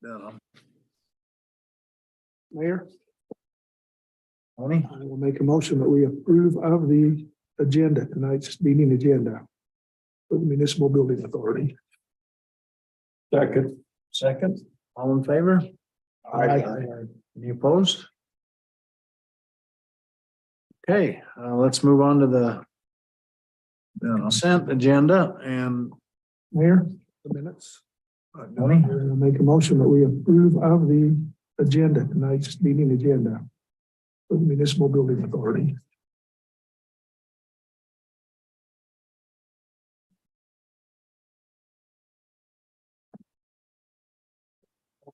down. Mayor, Tony, I will make a motion that we approve of the agenda, tonight's meeting agenda for the Municipal Building Authority. second, all in favor? Aye. Any opposed? Okay, let's move on to the consent agenda and Mayor, the minutes. Tony, I will make a motion that we approve of the agenda, tonight's meeting agenda for the Municipal Building Authority.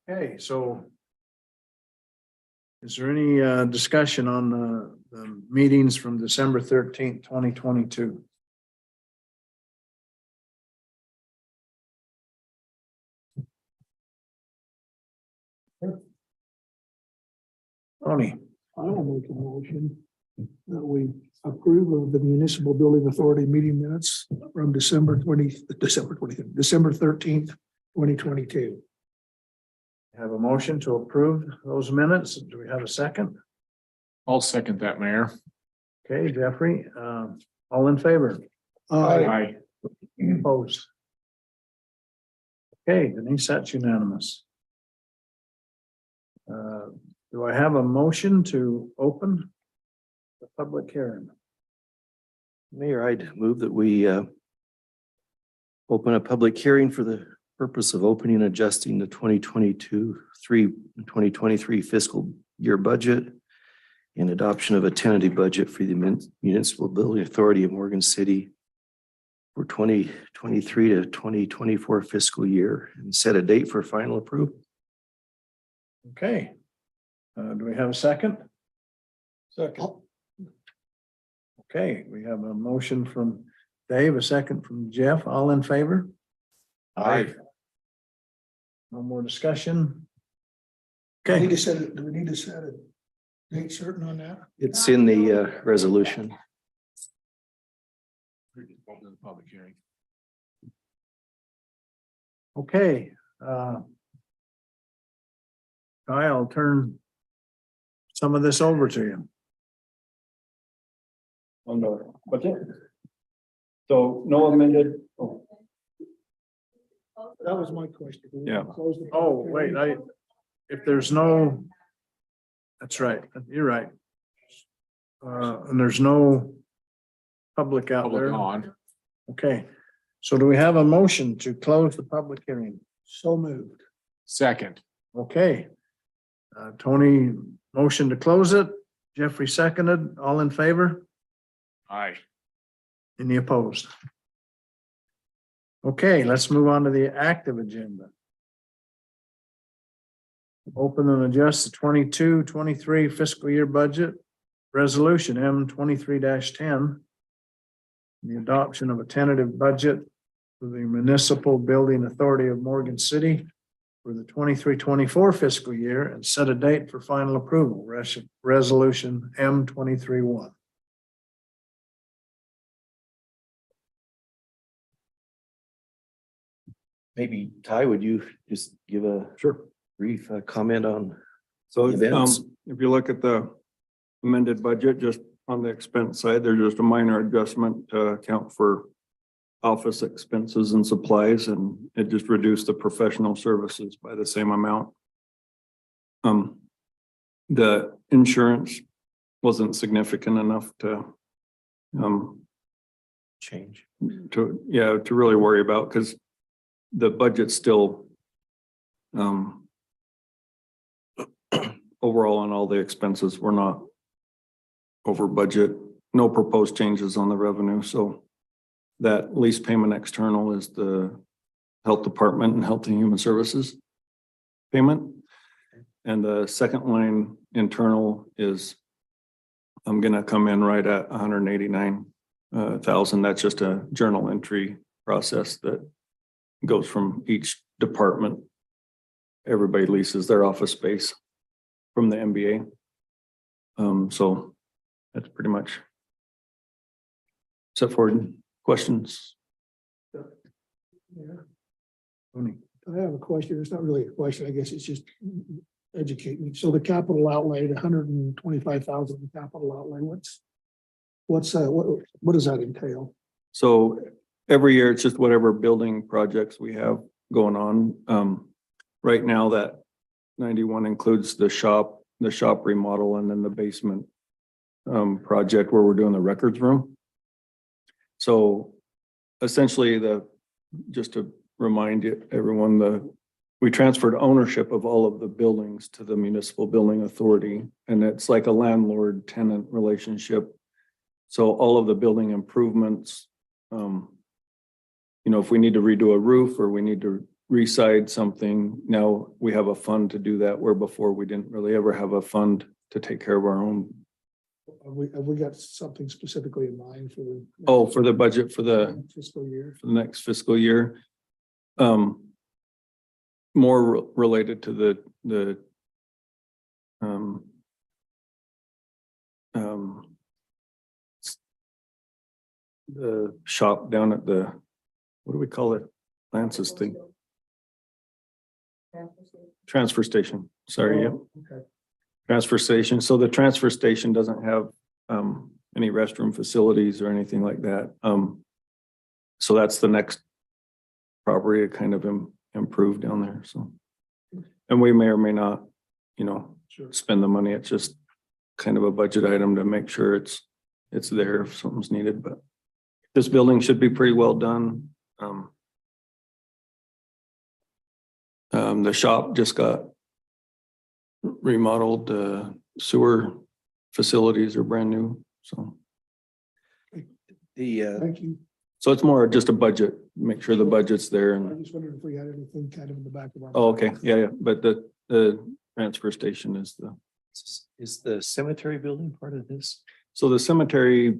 okay, so is there any discussion on the meetings from December 13th, 2022? Tony, I will make a motion that we approve of the Municipal Building Authority meeting minutes from December 13th, 2022. have a motion to approve those minutes. Do we have a second? I'll second that, Mayor. Okay, Jeffrey, all in favor? Aye. Opposed? Okay, Denise, that's unanimous. Do I have a motion to open the public hearing? Mayor, I'd move that we open a public hearing for the purpose of opening and adjusting the 2023 fiscal year budget and adoption of a tentative budget for the Municipal Building Authority of Morgan City for 2023 to 2024 fiscal year and set a date for final approval. Okay. Do we have a second? Second. Okay, we have a motion from Dave, a second from Jeff. All in favor? Aye. No more discussion? Do we Okay, need to set a date certain on that? It's in the resolution. Open the public hearing. okay. I'll turn some of this over to you. On the budget. So no amended, oh, That was my question. Do we Yeah. close the public Oh, hearing? wait, if there's no, that's right, you're right. And there's no public out Public there. on. Okay, so do we have a motion to close the public hearing? So moved. Second. Okay. Tony, motion to close it. Jeffrey seconded. All in favor? Aye. Any opposed? Okay, let's move on to the active agenda. Open and adjust the 22-23 fiscal year budget. Resolution M 23-10. The adoption of a tentative budget for the Municipal Building Authority of Morgan City for the 23-24 fiscal year and set a date for final approval. Resolution M 23-1. Maybe Ty, would you just give a brief comment on so events? if you look at the amended budget, just on the expense side, there's just a minor adjustment to account for office expenses and supplies, and it just reduced the professional services by the same amount. The insurance wasn't significant enough to Change. to really worry about, because the budget's still overall on all the expenses, we're not over budget, no proposed changes on the revenue. So that lease payment external is the health department and health and human services payment. And the second line internal is, I'm gonna come in right at 189,000. That's just a journal entry process that goes from each department. Everybody leases their office space from the MBA. So that's pretty much. Except for questions. Yeah. Tony. I have a question. It's not really a question. I guess it's just educate me. So the capital outlay, the $125,000 capital outlay, what does that entail? So every year, it's just whatever building projects we have going on. Right now, that 91 includes the shop remodel, and then the basement project where we're doing the records room. So essentially just to remind everyone, we transferred ownership of all of the buildings to the Municipal Building Authority, and it's like a landlord-tenant relationship. So all of the building improvements, if we need to redo a roof or we need to reside something, now we have a fund to do that, where before we didn't really ever have a fund to take care of our own. Have we got something specifically in mind for the? Oh, for the budget for the Fiscal year? for the next fiscal year. More related to the shop down at what do we call it? Lance's thing. Transfer station. Sorry, yeah. Okay. Transfer station. So the transfer station doesn't have any restroom facilities or anything like that. So that's the next property to kind of improve down there. So, and we may or may not, Sure. spend the money. It's just kind of a budget item to make sure it's there if something's needed. But this building should be pretty well done. The shop just got remodeled. Sewer facilities are brand new. So Thank you. so it's more just a budget, make sure the budget's there. I And just wondered if we had anything kind of in the back of our. oh, okay, yeah, but the transfer station is Is the cemetery building part of this? so the cemetery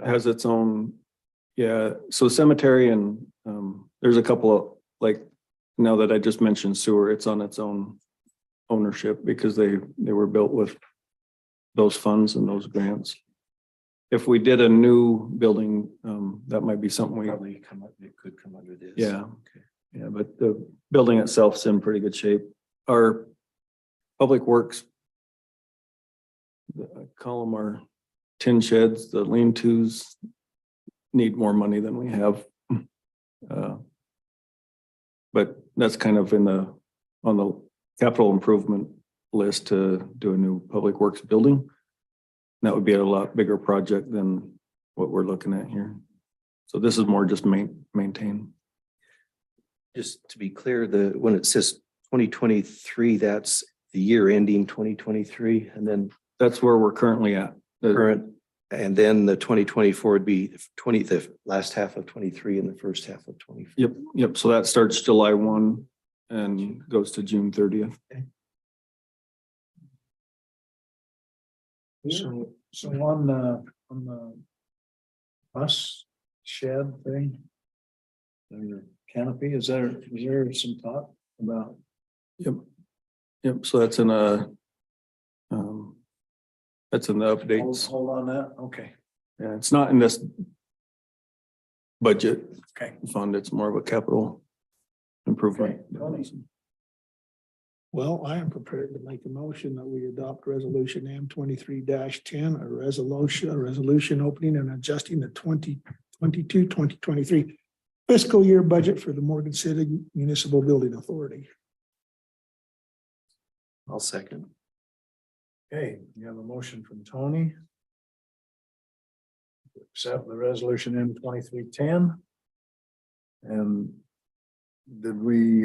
has its own, yeah, so cemetery and there's a couple of, like, now that I just mentioned sewer, it's on its own ownership because they were built with those funds and those grants. If we did a new building, that might be something It could come under this. Yeah. Okay. Yeah, but the building itself's in pretty good shape. Our public works, I call them our tin sheds, the lean-tos, need more money than we have. But that's kind of on the capital improvement list to do a new public works building. That would be a lot bigger project than what we're looking at here. So this is more just maintain. Just to be clear, when it says 2023, that's the year ending 2023, and then That's where we're currently at. current, and then the 2024 would be the last half of 23 and the first half of 24. Yep. So that starts July 1 and goes to June 30th. So on the bus shed thing, the canopy, is there some thought about? Yep. So that's in that's in the updates. Hold on that, okay. Yeah, it's not in this budget Okay. fund. It's more of a capital improvement. Okay, Tony. Well, I am prepared to make a motion that we adopt resolution M 23-10, a resolution opening and adjusting the 2022-2023 fiscal year budget for the Morgan City Municipal Building Authority. I'll second. Okay, you have a motion from Tony to accept the resolution M 23-10. And did we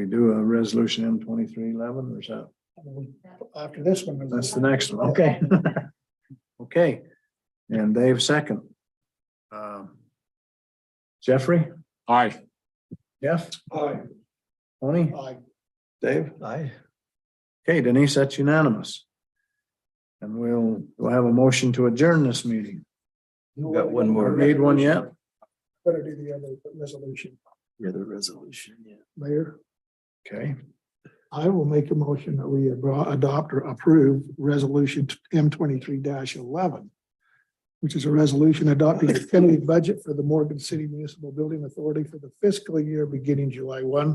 do a resolution M 23-11 or is that? After this one. That's the next one, okay. Okay, and Dave second. Jeffrey, Aye. Jeff, Aye. Tony, Aye. Dave? Aye. Okay, Denise, that's unanimous. And we'll have a motion to adjourn this meeting. Got one more. Need one yet? Better do the other resolution. The other resolution, yeah. Mayor, Okay, I will make a motion that we adopt or approve resolution M 23-11. which is a resolution adopting a tentative budget for the Morgan City Municipal Building Authority for the fiscal year beginning July 1,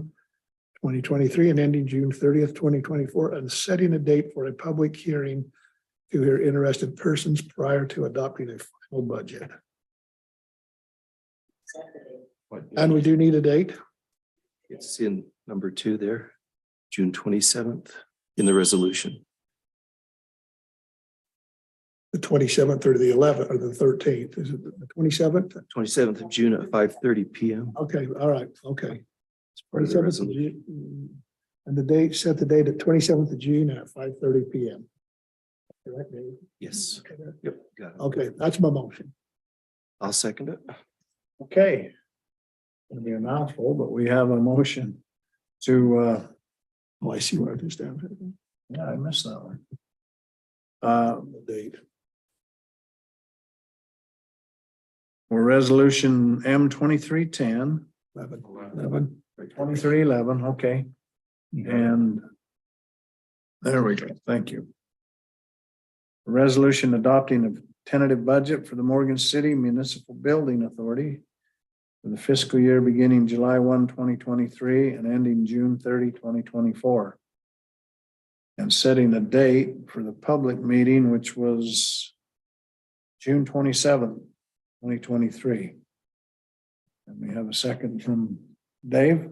2023 and ending June 30th, 2024, and setting a date for a public hearing to hear interested persons prior to adopting a final budget. And we do need a date. It's in number 2 there, June 27th in the resolution. The 27th or the 11th or the 13th. Is it the 27th? 27th of June at 5:30 PM. Okay, all right, okay. It's part of the 27th of resolution. June. And the date, set the date at 27th of June at 5:30 PM. Correct, Dave? Yes. Okay, that- Yep. Got it. Okay, that's my motion. I'll second it. Okay. It'll be a mouthful, but we have a motion to, Oh, I see where I just down. yeah, I missed that one. The date. For resolution M 2310, 11. 2311, okay. And there we go. Thank you. Resolution adopting a tentative budget for the Morgan City Municipal Building Authority for the fiscal year beginning July 1, 2023 and ending June 30, 2024. And setting a date for the public meeting, which was June 27th, 2023. And we have a second from Dave.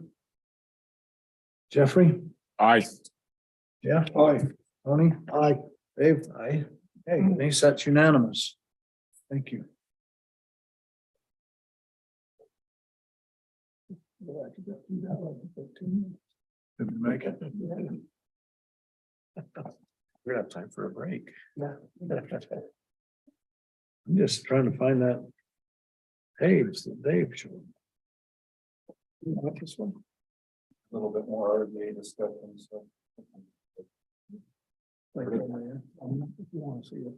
Jeffrey? Aye. Yeah. Aye. Tony? Aye. Dave? Aye. Hey, Denise, that's unanimous. Thank you. Did we make it? We're gonna have time for a break. Yeah. I'm just trying to find that page that Dave showed. You want this one? A little bit more RDA discussion, so. Like right there. If you want to see it.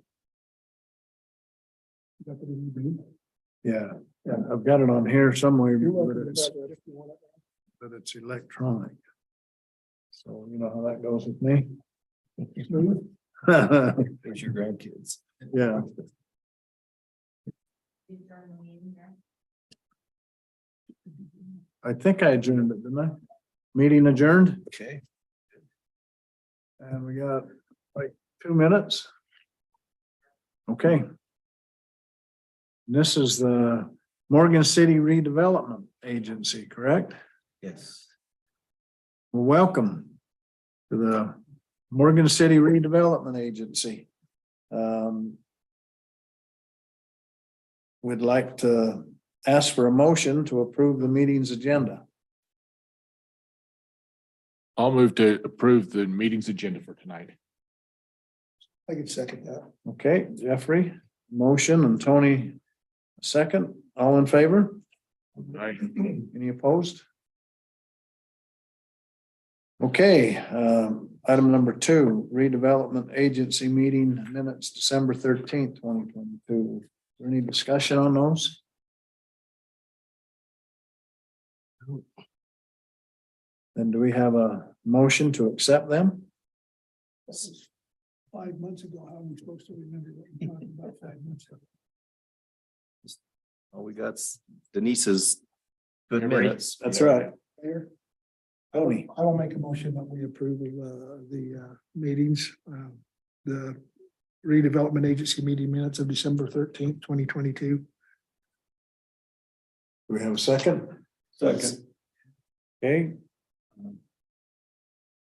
You got the DVD? Yeah, yeah, I've got it on here somewhere, You're but welcome to it's, grab that if you want it. but it's electronic. So you know how that goes with me. Smooth. There's your grandkids. Yeah. I think I adjourned it, didn't I? Meeting adjourned, Okay. and we got like 2 minutes. Okay. This is the Morgan City Redevelopment Agency, correct? Yes. Well, welcome to the Morgan City Redevelopment Agency. We'd like to ask for a motion to approve the meeting's agenda. I'll move to approve the meeting's agenda for tonight. I can second that. Okay, Jeffrey, motion, and Tony, second. All in favor? Aye. Any opposed? Okay, item number 2, redevelopment agency meeting minutes, December 13th, 2022. Is there any discussion on those? Then do we have a motion to accept them? This is 5 months ago. How are we supposed to remember what we talked about 5 months ago? All we got's Denise's good Everybody- minutes. That's right. Mayor, Tony, I will make a motion that we approve the meetings, the redevelopment agency meeting minutes of December 13th, 2022. do we have a second? Second. Okay.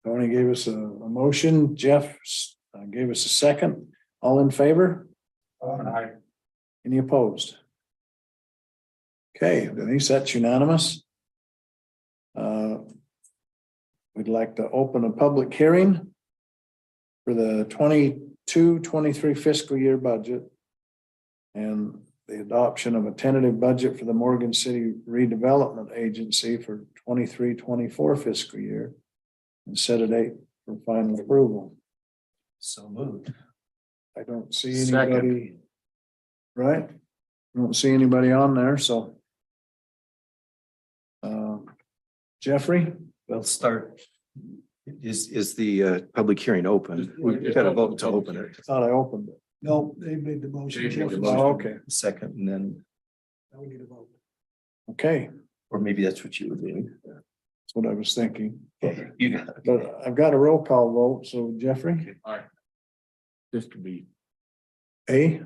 Tony gave us a motion, Jeff gave us a second. All in favor? Aye. Any opposed? Okay, Denise, that's unanimous. We'd like to open a public hearing for the 22-23 fiscal year budget and the adoption of a tentative budget for the Morgan City Redevelopment Agency for 23-24 fiscal year and set a date for final approval. So moved. I don't see Second. anybody. Right? I don't see anybody on there, so. Jeffrey? Well, start. Is the public hearing open? We've got to vote to open it. Thought I opened it. No, they made the motion. They made the Jeff- motion. Oh, okay, Second, and then, Now we need a vote. okay, or maybe that's what you were doing. that's what I was thinking. Okay, you got it. But I've got a roll call vote, so Jeffrey, Just to be, A,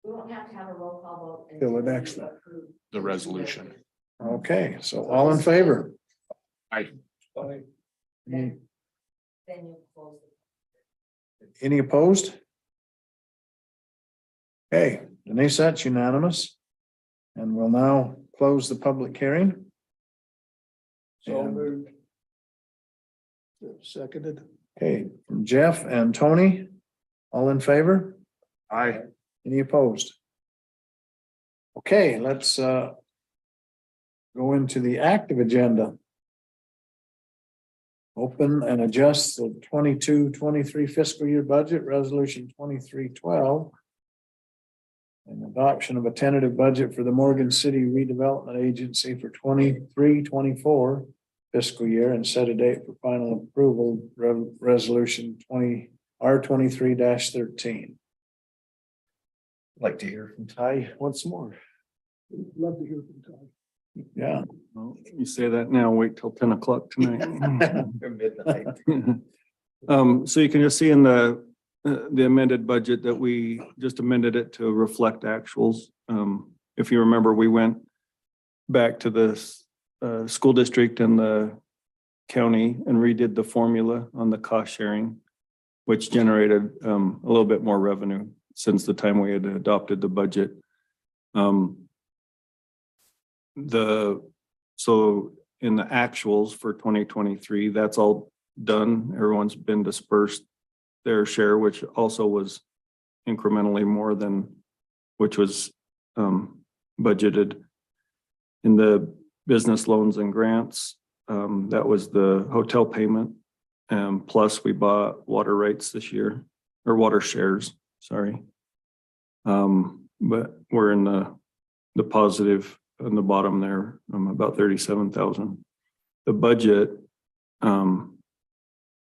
We won't have to have a roll call vote. Till the until next you one. approve. the resolution. okay, so all in favor? Then you close it. Any opposed? Okay, Denise, that's unanimous. And we'll now close the public hearing. So And- moved. Seconded. Okay, from Jeff and Tony, all in favor? Aye. Any opposed? Okay, let's go into the active agenda. Open and adjust the 22-23 fiscal year budget, resolution 23-12. And adoption of a tentative budget for the Morgan City Redevelopment Agency for 23-24 fiscal year and set a date for final approval, resolution R23-13. Like to hear from Ty once more. Love to hear from Todd. Yeah, Well, you say that now, wait till 10 o'clock tonight. Or midnight. So you can just see in the amended budget that we just amended it to reflect actuals. If you remember, we went back to the school district and the county and redid the formula on the cost sharing, which generated a little bit more revenue since the time we had adopted the budget. So in the actuals for 2023, that's all done. Everyone's been dispersed their share, which also was incrementally more than which was budgeted. In the business loans and grants, that was the hotel payment. Plus we bought water rights this year, or water shares, sorry. But we're in the positive on the bottom there, about 37,000. The budget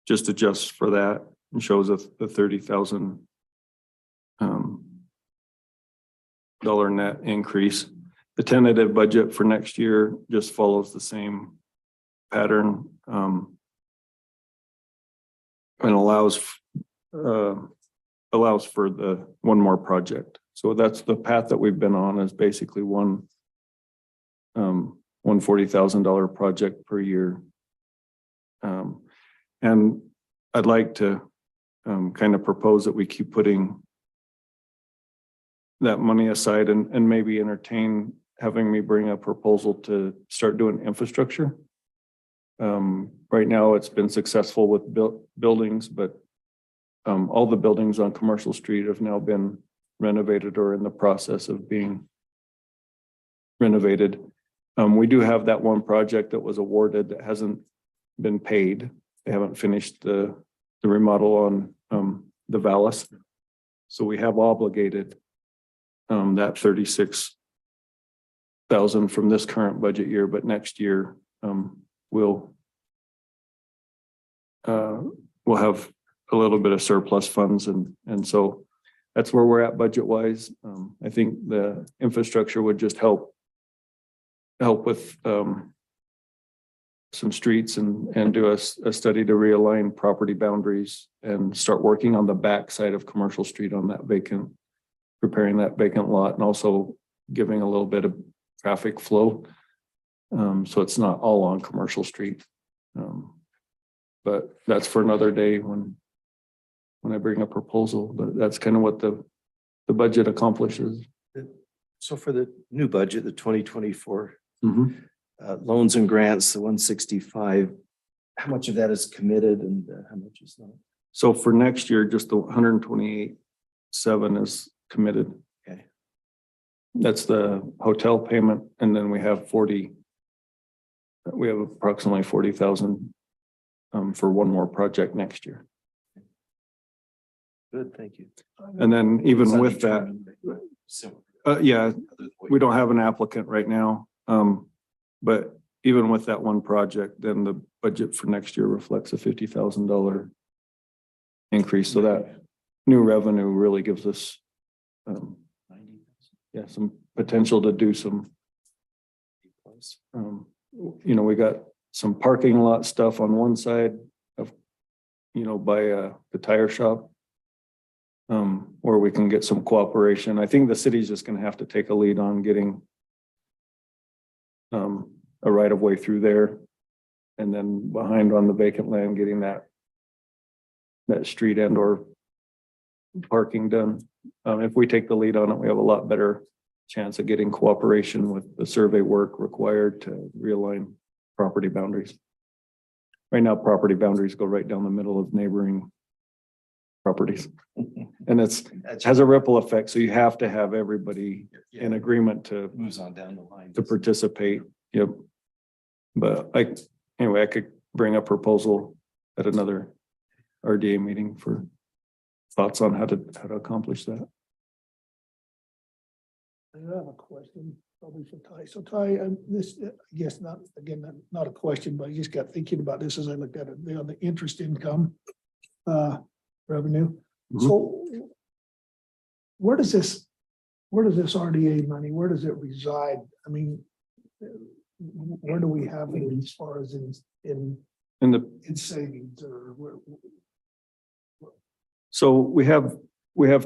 just adjusts for that and shows the $30,000 dollar net increase. The tentative budget for next year just follows the same pattern and allows for the one more project. So that's the path that we've been on, is basically one $40,000 project per year. And I'd like to kind of propose that we keep putting that money aside and maybe entertain having me bring a proposal to start doing infrastructure. Right now, it's been successful with buildings, but all the buildings on Commercial Street have now been renovated or in the process of being renovated. We do have that one project that was awarded that hasn't been paid. They haven't finished the remodel on the Vallis. So we have obligated that 36,000 from this current budget year, but next year we'll have a little bit of surplus funds, and so that's where we're at budget wise. I think the infrastructure would just help with some streets and do a study to realign property boundaries and start working on the back side of Commercial Street on that preparing that vacant lot, and also giving a little bit of traffic flow. So it's not all on Commercial Street. But that's for another day when I bring a proposal, but that's kind of what the budget accomplishes. So for the new budget, the 2024 loans and grants, the 165, how much of that is committed and how much is not? So for next year, just the 128.7 is committed. Okay. That's the hotel payment, and then we have approximately 40,000 for one more project next year. Good, thank you. And then even with that, Similar. yeah, we don't have an applicant right now. But even with that one project, then the budget for next year reflects a $50,000 increase. So new revenue really gives us, yeah, some potential to do some, we got some parking lot stuff on one side of, by the tire shop. Where we can get some cooperation. I think the city's just gonna have to take a lead on getting a right of way through there. And then behind on the vacant land, getting that street and or parking done. If we take the lead on it, we have a lot better chance of getting cooperation with the survey work required to realign property boundaries. Right now, property boundaries go right down the middle of neighboring properties. And has a ripple effect. So you have to have everybody in agreement to Moves on down the line. to participate. Yep. But anyway, I could bring a proposal at another RDA meeting for thoughts on how to accomplish that. I have a question, probably for Ty. So Ty, this, I guess not a question, but I just got thinking about this as I looked at it, on the interest income revenue. Mhm. So where does this RDA money, where does it reside? I mean, where do we have it as far as in savings or where? So we have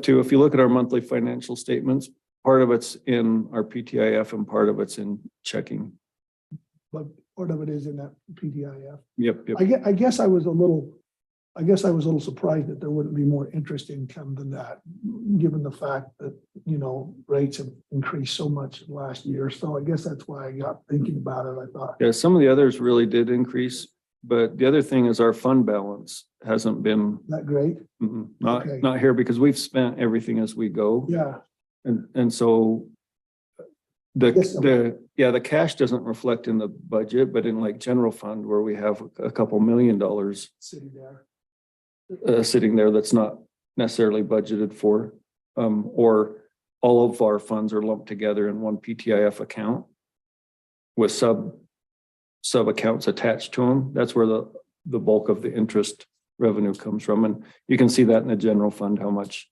two. If you look at our monthly financial statements, part of it's in our PTIF and part of it's in checking. But part of it is in that PDIF. Yep. I guess I was a little surprised that there wouldn't be more interest income than that, given the fact that, rates have increased so much last year. So I guess that's why I got thinking about it. I thought, Yeah, some of the others really did increase, but the other thing is our fund balance hasn't been that great? Okay. not here because we've spent everything as we go. Yeah. And so Yes, the cash doesn't reflect in the budget, but in like general fund where we have a couple $1 million Sitting there. sitting there that's not necessarily budgeted for, or all of our funds are lumped together in one PTIF account with sub accounts attached to them. That's where the bulk of the interest revenue comes from. And you can see that in the general fund, how much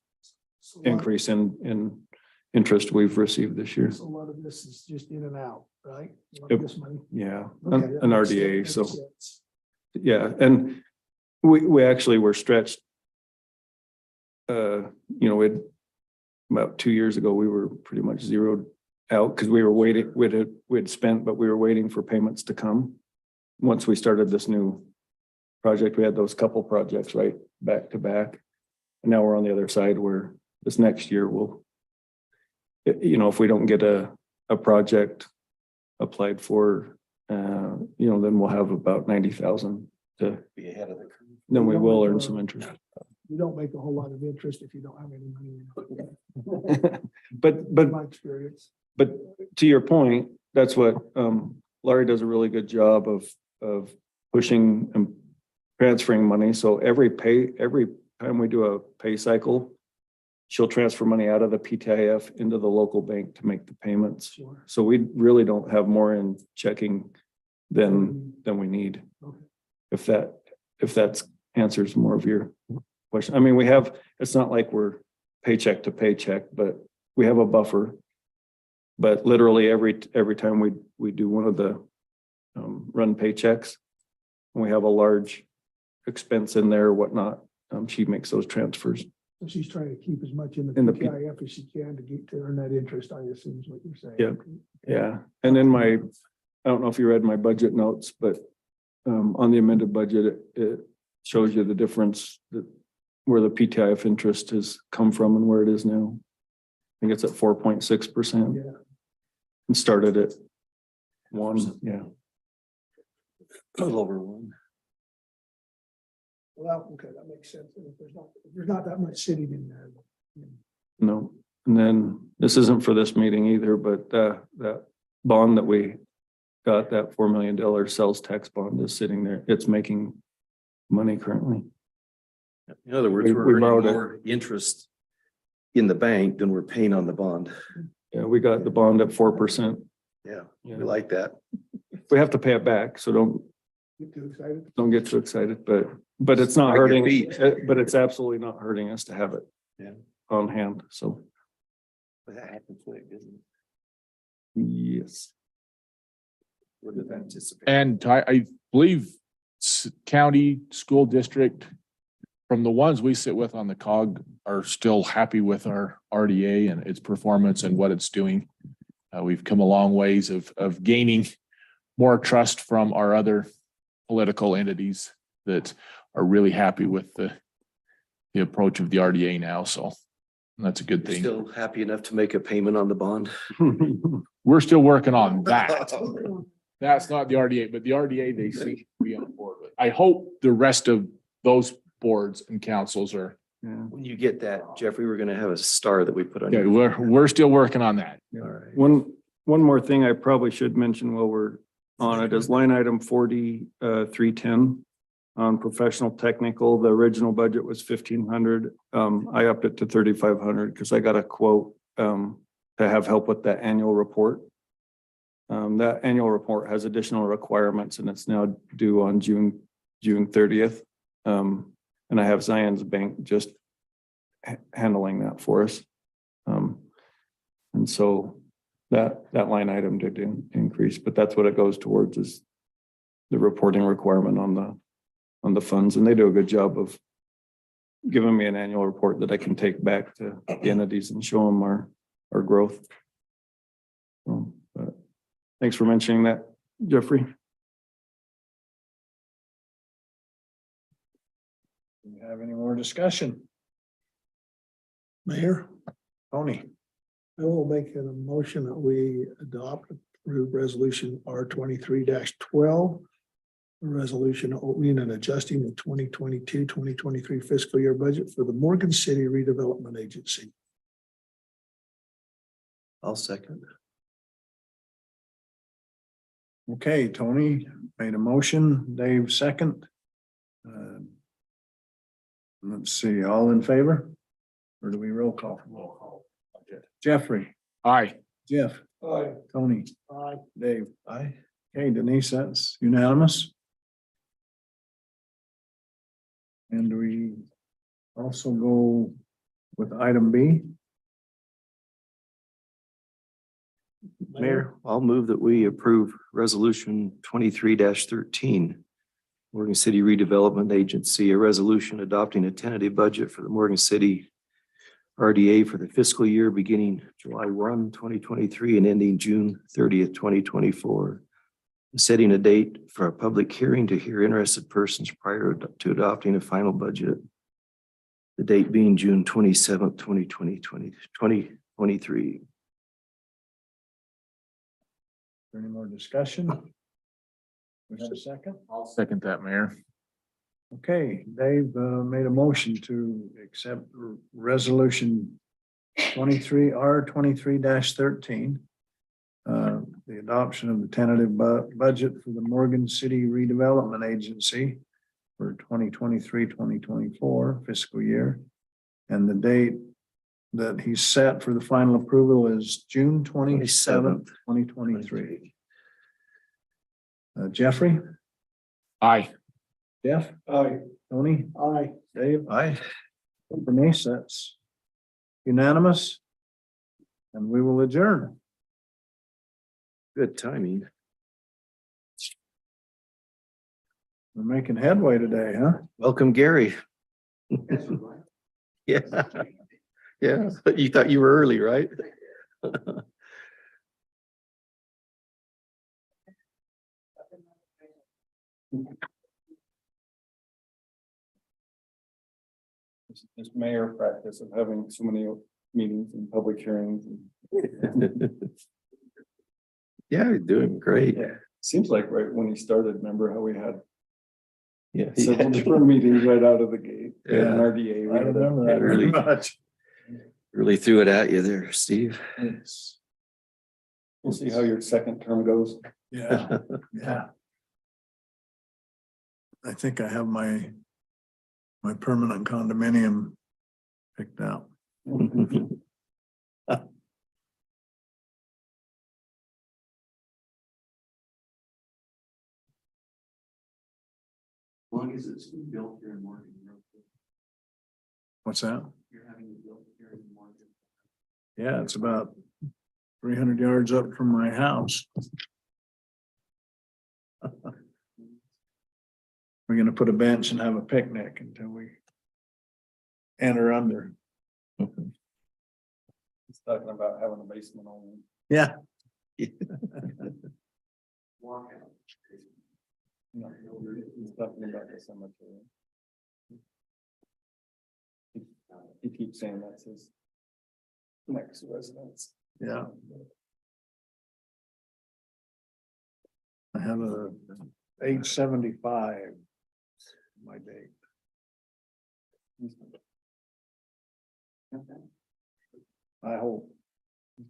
increase in interest we've received this year. So a lot of this is just in and out, right? A lot Yep. of this money. Yeah, Okay, that an makes RDA. sense. So, Makes sense. yeah, and we actually were stretched. We'd about 2 years ago, we were pretty much zeroed out because we were waiting, we'd spent, but we were waiting for payments to come. Once we started this new project, we had those couple projects right back to back. And now we're on the other side where this next year we'll, if we don't get a project applied for, then we'll have about 90,000 to Be ahead of the curve. then we will earn some interest. You don't make a whole lot of interest if you don't have any money. But In my experience. But to your point, that's what Laurie does a really good job of pushing and transferring money. So every time we do a pay cycle, she'll transfer money out of the PTIF into the local bank to make the payments. Sure. So we really don't have more in checking than we need. Okay. If that answers more of your question. I mean, it's not like we're paycheck to paycheck, but we have a buffer. But literally every time we do one of the run paychecks, and we have a large expense in there or whatnot, she makes those transfers. So she's trying to keep as much in In the the P- PIF as she can to earn that interest, I assume is what you're saying. Yeah. Yeah. And in I don't know if you read my budget notes, but on the amended budget, it shows you the difference that where the PTIF interest has come from and where it is now. I think it's at 4.6%. Yeah. And started at 1. Yeah. A little over one. Well, okay, that makes sense. And if there's not that much sitting in there. No. And then this isn't for this meeting either, but that bond that we got, that $4 million sales tax bond is sitting there. It's making money currently. In other words, We we're borrowed earning it. more interest in the bank than we're paying on the bond. Yeah, we got the bond at 4%. Yeah, Yeah. we like that. We have to pay it back, so Get too excited. don't get too excited, but it's not Drag your hurting, feet. but it's absolutely not hurting us to have it Yeah. on hand, so, But that happened quick, didn't it? yes. Would have anticipated. And I believe county school district, from the ones we sit with on the cog, are still happy with our RDA and its performance and what it's doing. We've come a long ways of gaining more trust from our other political entities that are really happy with the approach of the RDA now. So that's a good You're thing. still happy enough to make a payment on the bond? We're still working on that. That's not the RDA, but the RDA, they seem to be on board with. I hope the rest of those boards and councils are, Yeah. When you get that, Jeffrey, we're gonna have a star that we put on. yeah, your- we're still working on that. All right. One more thing I probably should mention while we're on it is line item 310 on professional technical. The original budget was 1,500. I upped it to 3,500 because I got a quote to have help with that annual report. That annual report has additional requirements and it's now due on June 30th. And I have Zion's Bank just handling that for us. And so that line item did increase, but that's what it goes towards, is the reporting requirement on the funds. And they do a good job of giving me an annual report that I can take back to the entities and show them our growth. But thanks for mentioning that, Jeffrey. Do you have any more discussion? Mayor, Tony? I will make a motion that we adopt approve resolution R 23-12. A resolution opening and adjusting the 2022-2023 fiscal year budget for the Morgan City Redevelopment Agency. I'll second. Okay, Tony made a motion, Dave second. Let's see, all in favor? Or do we roll call? Roll call. Jeffrey, Aye. Jeff, Aye. Tony, Aye. Dave. Aye. Okay, Denise, that's unanimous. And do we also go with item B? Mayor, I'll move that we approve resolution 23-13. Morgan City Redevelopment Agency, a resolution adopting a tentative budget for the Morgan City RDA for the fiscal year beginning July 1, 2023 and ending June 30th, 2024. Setting a date for a public hearing to hear interested persons prior to adopting a final budget. The date being June 27th, 2023. Any more discussion? We have a second? I'll second that, Mayor. Okay, Dave made a motion to accept resolution 23R23-13. The adoption of the tentative budget for the Morgan City Redevelopment Agency for 2023-2024 fiscal year. And the date that he set for the final approval is June 27th, 2023. Jeffrey? Aye. Jeff? Aye. Tony? Aye. Dave? Aye. Denise, that's unanimous. And we will adjourn. Good timing. We're making headway today, huh? Welcome, Gary. Yeah. Yeah, you thought you were early, right? This mayor practice of having so many meetings and public hearings. Yeah, you're doing great. Seems like right when he started, remember how we had Yeah. several different meetings right out of the gate. We had an Yeah. RDA. we I had a- remember that very Really. much. Really threw it at you there, Steve. We'll see how your second term goes. Yeah, yeah. I think I have my permanent condominium picked out. Long as it's built here in Morgan. What's that? You're having it built Yeah, it's about 300 yards up from my house. We're gonna put a bench and have a picnic until we enter under. He's talking about having a basement only. Yeah. Walkout. No, he's talking about the cemetery. He keeps saying that's his next residence. Yeah. I have a age 75. My date. I hope.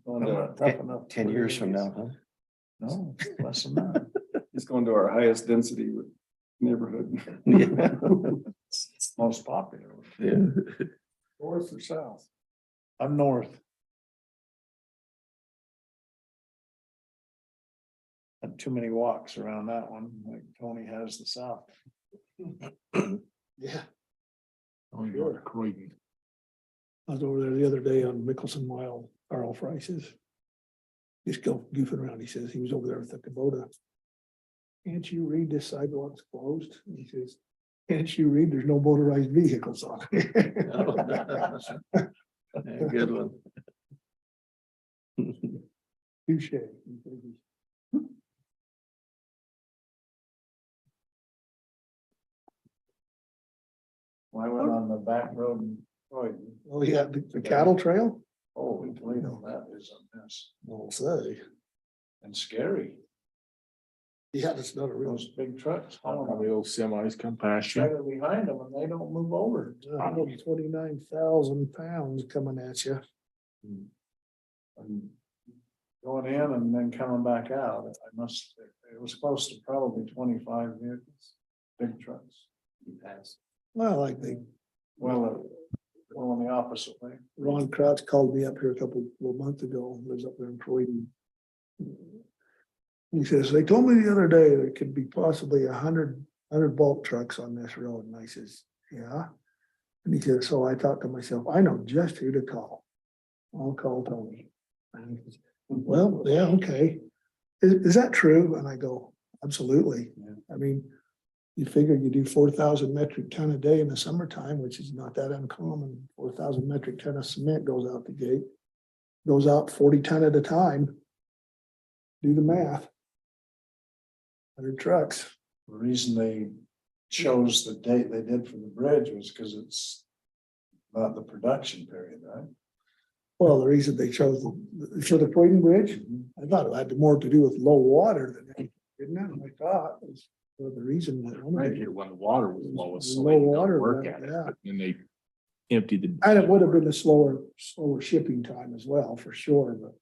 Going I'm to, not tough enough. 10 years from now, huh? No, less than that. he's going to our highest density neighborhood. Yeah. It's most popular. Yeah. North or south? I'm north. Had too many walks around that one, like Tony has the south. Yeah, Oh, you're Croydon. I was over there the other day on Mickelson Mile, Carl Fries's. Just go goofing around. He says he was over there with the Kubota. Can't you read this sidewalk's closed? And he says, can't you read there's no motorized vehicles on it? Yeah, good one. Touche. Well, I went on the back road and, oh, Oh, yeah, the cattle trail? holy Toledo, that is a mess I'll say. and scary. Yeah, that's not a real. Those big trucks hauling Probably old semis come past you. trailer behind them and they don't move over. 29,000 pounds coming at you. And going in and then coming back out, it was close to probably 25 vehicles, big trucks. You pass. Well, like they, Well, going the opposite way. Ron Crouch called me up here a month ago, lives up there in Croydon. He says, they told me the other day there could be possibly 100 bulk trucks on this road. And I says, yeah. And he said, so I thought to myself, I know just who to call. I'll call Tony. And he says, well, yeah, okay. Is that true? And I go, absolutely. Yeah. I mean, you figure you do 4,000 metric ton a day in the summertime, which is not that uncommon. 4,000 metric ton of cement goes out the gate, goes out 40 ton at a time. Do the math. 100 trucks. The reason they chose the date they did for the bridge was because it's not the production period, right? Well, the reason they chose for the Croydon Bridge, I thought it had more to do with low water than anything, didn't it? I thought it was the reason that. Right here when the water was lowest. so Low they could go water, Work but at it, yeah. but then they emptied the. And it would have been a slower shipping time as well, for sure, but.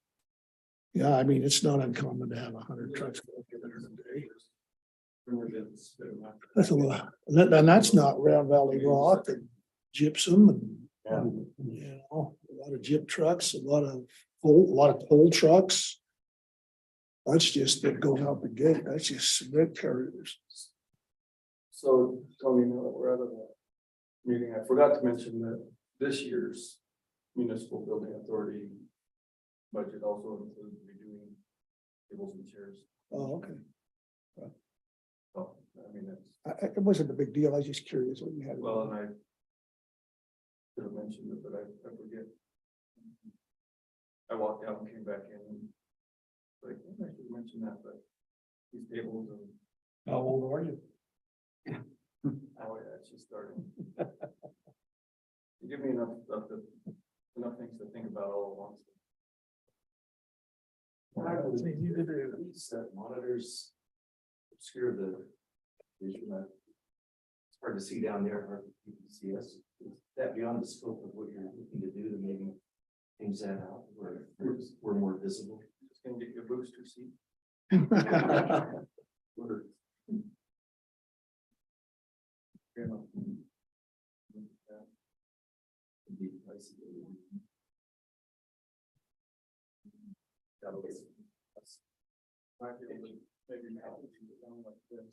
Yeah, I mean, it's not uncommon to have 100 trucks go there in a day. That's a lot, and that's not Round Valley rock and gypsum and, you know, a lot of gyp trucks, a lot of coal trucks. That's just, that goes out the gate, that's just cement carriers. So, Tony, now that we're out of the meeting, I forgot to mention that this year's municipal building authority budget also includes redoing tables and chairs. Oh, okay. So, I mean, it's, It wasn't a big deal, I was just curious what you had. well, and I should have mentioned it, but I forget. I walked out and came back in and like, I should mention that, but these tables and. How old are you? Oh, yeah, it's just starting. You give me enough stuff enough things to think about all at once. These monitors obscure the vision. It's hard to see down there, hard for people to see us. Is that beyond the scope of what you're looking to do to maybe change that out where we're more visible? Just gonna get you a booster seat. We're- You know. it'd be pricey. That'll be- Might be able to maybe now we can get down like this.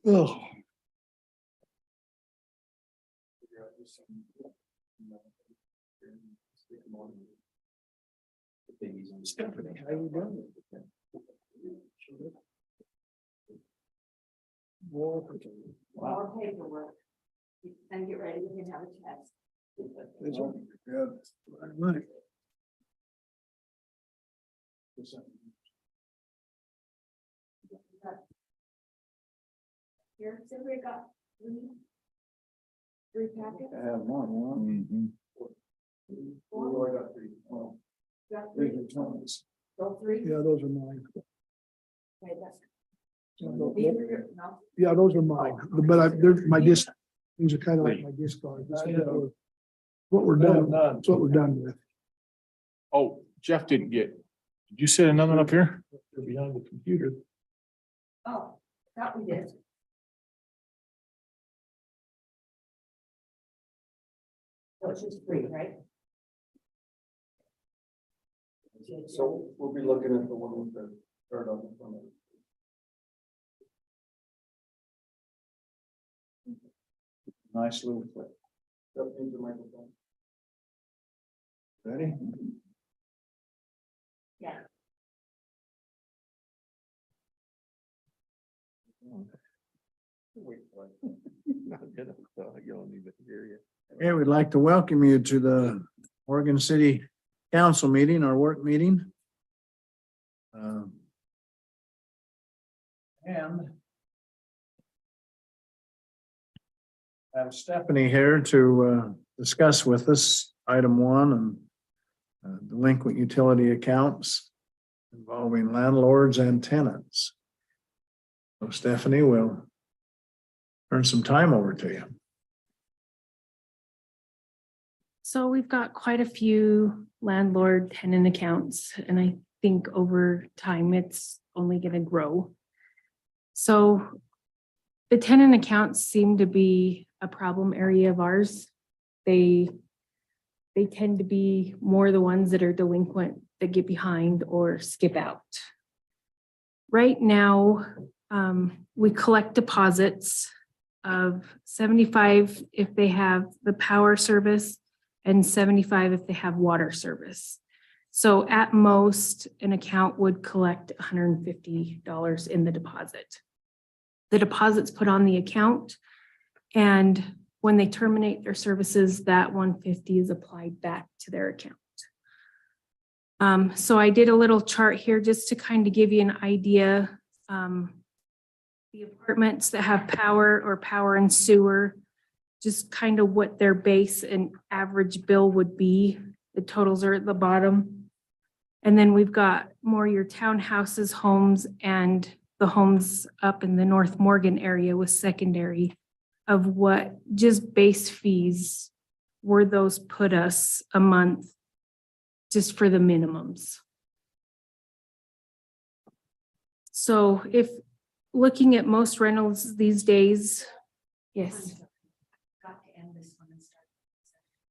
Oh, Figure out just some, you know, and stick them on. Stephanie, how you doing? More paperwork. And get ready, we can have a test. Here, so we got three packets. I have one. Mhm. Four. I got three. Oh, Got these three. are Tony's. Go three. Yeah, those are mine. Okay, that's. Yeah, These are your, no, those are mine, but they're my disc, these are kind of like my disc cards. This is what we're done, that's what we're done with. Oh, Jeff didn't get, did you set another one up here? They're behind the computer. oh, that we did. So it's just three, right? So we'll be looking at the one with the third on the front. Nice little clip. Step into the microphone. Ready? Yeah. Okay, we'd like to welcome you to the Oregon City Council meeting, our work meeting. And have Stephanie here to discuss with us item one and delinquent utility accounts involving landlords and tenants. So Stephanie will turn some time over to you. So we've got quite a few landlord tenant accounts, and I think over time it's only going to grow. So the tenant accounts seem to be a problem area of ours. They tend to be more the ones that are delinquent, that get behind or skip out. Right now, we collect deposits of 75 if they have the power service and 75 if they have water service. So at most, an account would collect $150 in the deposit. The deposit's put on the account, and when they terminate their services, that $150 is applied back to their account. So I did a little chart here just to kind of give you an idea. The apartments that have power or power and sewer, just kind of what their base and average bill would be. The totals are at the bottom. And then we've got more your townhouses, homes, and the homes up in the North Morgan area with secondary of what just base fees were those put us a month just for the minimums. So if looking at most rentals these days, yes.